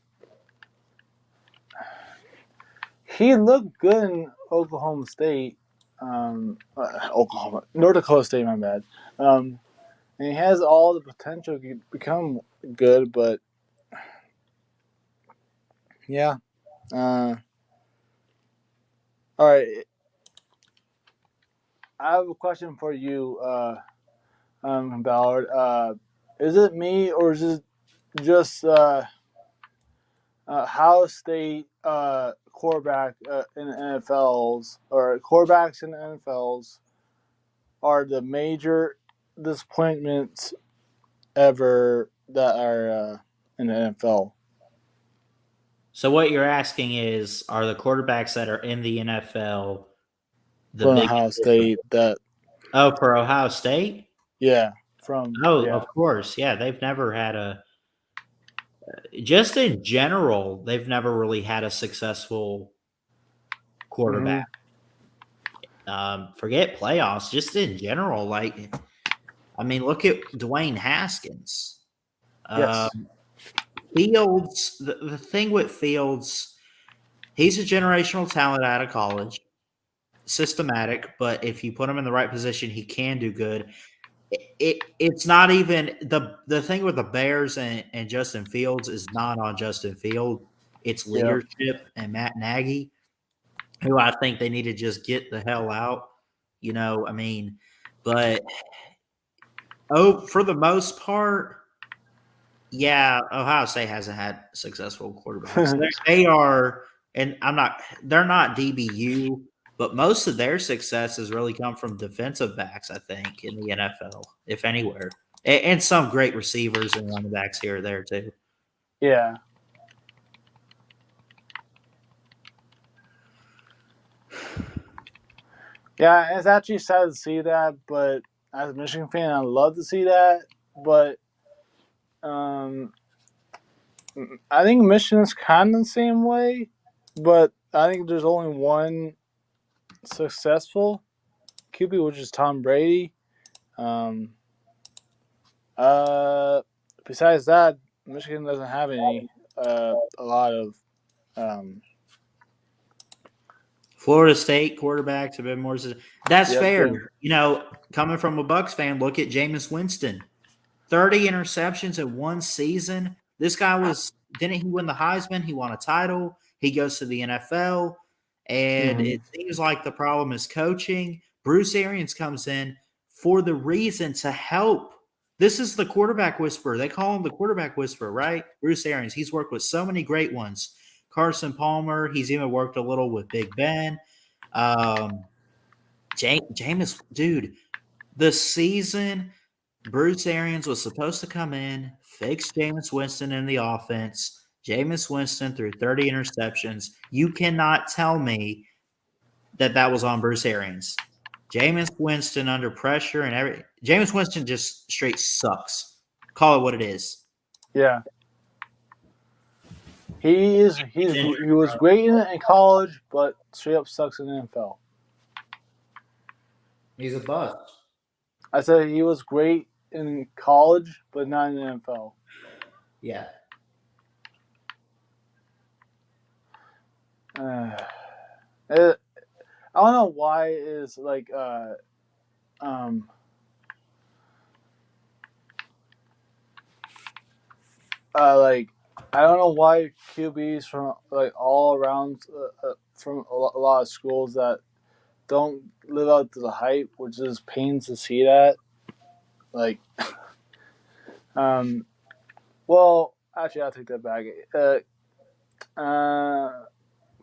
he looked good in Oklahoma State. North Dakota State, my bad. And he has all the potential to become good, but yeah. All right, I have a question for you, Ballard. Is it me or is it just Ohio State quarterback in the NFLs or quarterbacks in the NFLs are the major disappointments ever that are in the NFL? So what you're asking is, are the quarterbacks that are in the NFL the From biggest Ohio disappointment? State, that Oh, for Ohio State? Oh, yeah. of course. Yeah, they've never had just in general, they've never really had a successful quarterback. Mm-hmm. Forget playoffs, just in general. Like, I mean, look at Dwayne Haskins. Yes. Fields, the thing with Fields, he's a generational talent out of college, systematic, but if you put him in the right position, he can do good. It's not even the thing with the Bears and Justin Fields is not on Justin Field. It's Yep. leadership and Matt Nagy, who I think they need to just get the hell out. I mean, but for the most part, yeah, Ohio State hasn't had successful quarterbacks. They are, and they're not DBU, but most of their success has really come from defensive backs, I think, in the NFL, if anywhere. And some great receivers and running backs here or there, too. Yeah. Yeah, it's actually sad to see that, but as a Michigan fan, I love to see that. But I think Michigan's kind of the same way, but I think there's only one successful QB, which is Tom Brady. Besides that, Michigan doesn't have a lot of. Florida State quarterbacks have been more. That's fair. Good. Coming from a Bucs fan, look at Jameis Winston. 30 interceptions in one season. This guy didn't he win the Heisman? He won a title. He goes to the NFL, and it seems like the problem is coaching. Bruce Arians comes in for the reason to help. This is the quarterback whisperer. They call him the quarterback whisperer, right? Bruce Arians. He's worked with so many great ones. Carson Palmer. He's even worked a little with Big Ben. Jameis, dude, the season Bruce Arians was supposed to come in, fix Jameis Winston in the offense. Jameis Winston threw 30 interceptions. You cannot tell me that was on Bruce Arians. Jameis Winston under pressure and Jameis Winston just straight sucks. Call it what it is. Yeah. He was great in college, but straight up sucks in the NFL. He's a bust. I said he was great in college, but not in the NFL. Yeah. I don't know why it is like like I don't know why QBs from like all around from a lot of schools that don't live up to the hype, which is pains to see that. Like, well, actually, I'll take that back.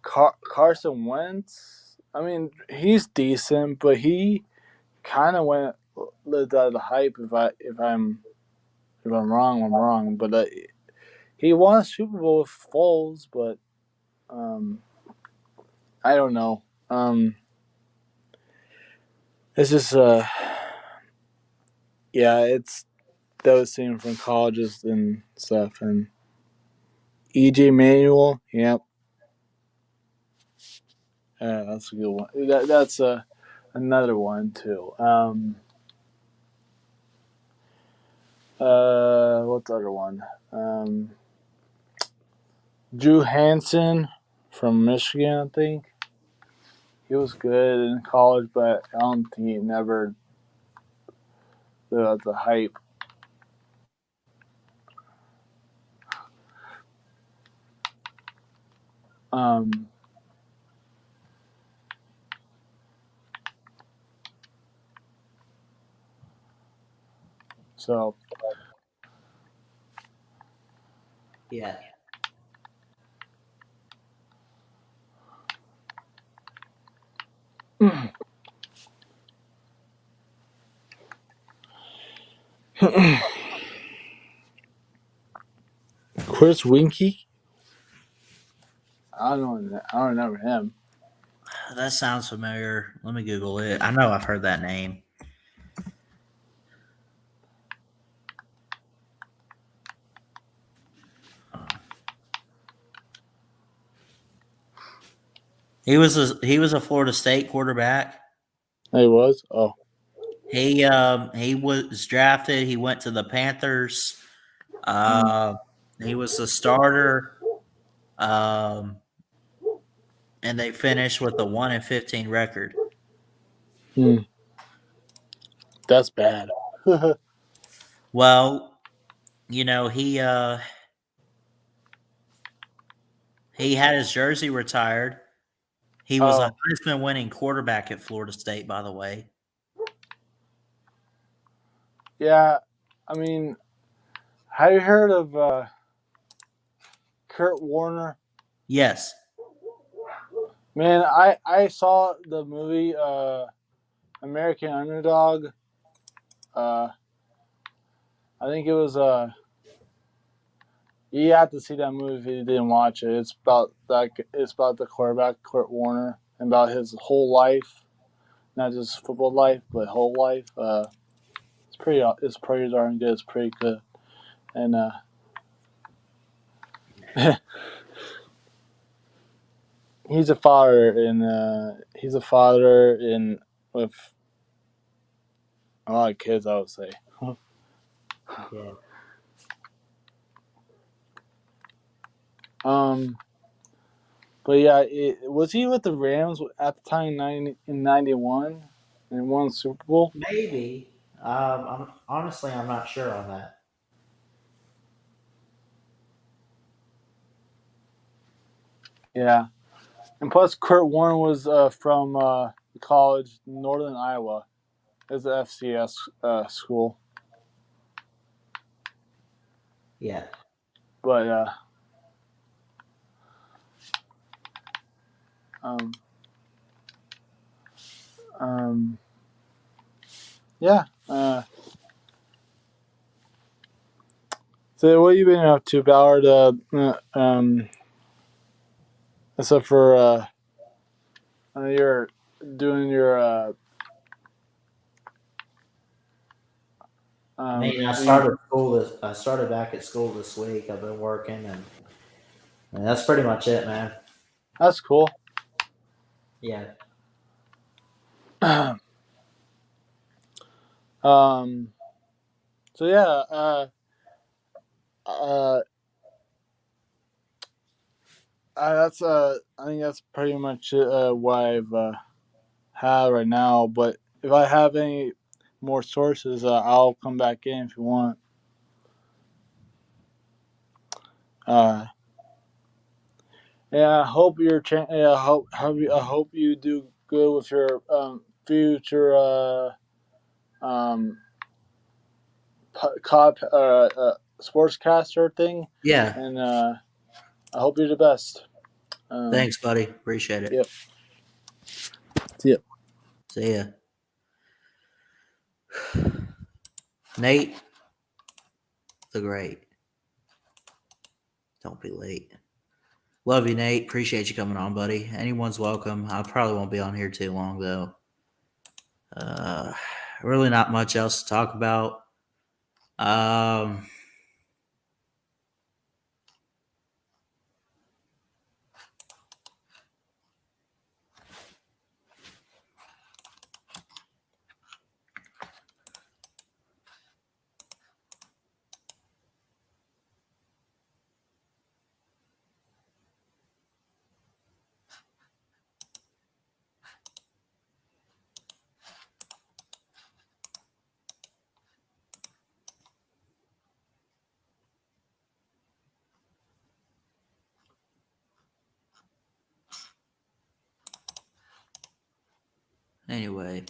Carson Wentz. I mean, he's decent, but he kind of lived out of the hype. If I'm wrong, I'm wrong. But he won a Super Bowl with Foles, but I don't know. It's just yeah, it's those seen from colleges and stuff. And EJ Manuel, yep, that's a good one. That's another one too. What's the other one? Drew Hansen from Michigan, I think. He was good in college, but I don't think he never lived up to the hype. So Yeah. Chris Winkie, I don't know. I don't remember him. That sounds familiar. Let me Google it. I know I've heard that name. He was a Florida State quarterback. He was. Oh, He was drafted. He went to the Panthers. Uh, he was the starter. Um, and they finished with a 1-15 record. that's bad. Well, he had his jersey retired. He was a Oh, Heisman winning quarterback at Florida State, by the way. yeah. I mean, have you heard of Kurt Warner? Yes. Man, I saw the movie American Underdog. I think it was you have to see that movie if you didn't watch it. It's about that. It's about the quarterback Kurt Warner and about his whole life, not just football life, but whole life. It's pretty darn good. It's pretty good, and he's a father, and he's a father in with a lot of kids. I would say. Yeah. But yeah, was he with the Rams at the time in '91 and won Super Bowl? Maybe. I'm not sure on that. Yeah, and plus Kurt Warner was from college Northern Iowa, as a FCS school. Yeah. But um, um, yeah. So what have you been up to, Ballard? Except for you're doing your I mean, I started back at school this week. I've been working, and that's pretty much it, man. that's cool. Yeah. So yeah, I think that's pretty much what I've have right now. But if I have any more sources, I'll come back in if you want. Yeah, I hope I hope you do good with your future um cop sportscaster thing, Yeah. and I hope you're the best. Thanks, buddy. Appreciate it. Yep. See ya. See ya. Nate the Great. Don't be late. Love you, Nate. Appreciate you coming on, buddy. Anyone's welcome. I probably won't be on here too long, though. Really not much else to talk about. Anyway.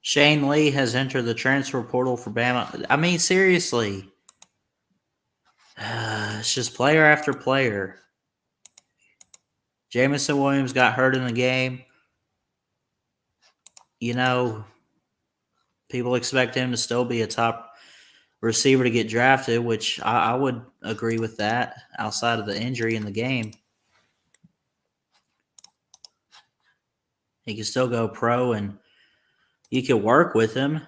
Shane Lee has entered the transfer portal for Bama. I mean, seriously. It's just player after player. Jamison Williams got hurt in the game. You know, people expect him to still be a top receiver to get drafted, which I would agree with that outside of the injury in the game. He can still go pro, and you can work with him.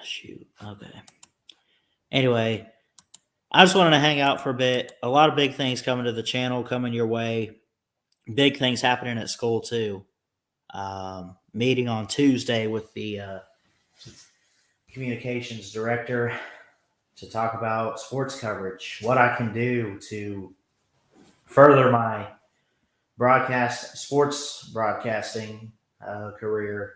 Shoot. Okay. Anyway, I just wanted to hang out for a bit. A lot of big things coming to the channel, coming your way. Big things happening at school, too. Meeting on Tuesday with the communications director to talk about sports coverage, what I can do to further my sports broadcasting career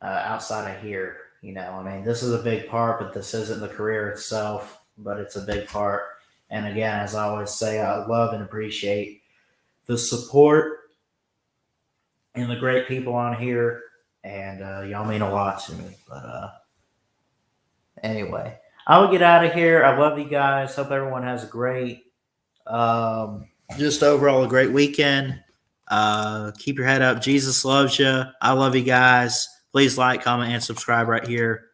outside of here. You know, I mean, this is a big part, but this isn't the career itself, but it's a big part. And again, as I always say, I love and appreciate the support and the great people on here. And y'all mean a lot to me. But anyway, I will get out of here. I love you guys. Hope everyone has a great, just overall a great weekend. Keep your head up. Jesus loves you. I love you guys. Please like, comment, and subscribe right here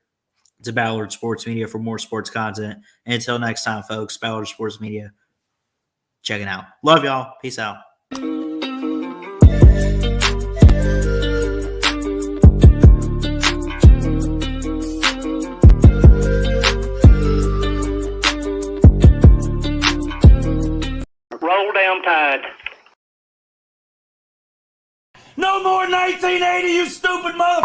to Ballard Sports Media for more sports content. And until next time, folks, Ballard Sports Media, checking out. Love y'all. Peace out. Roll down Tide. No more 1980, you stupid motherfucker!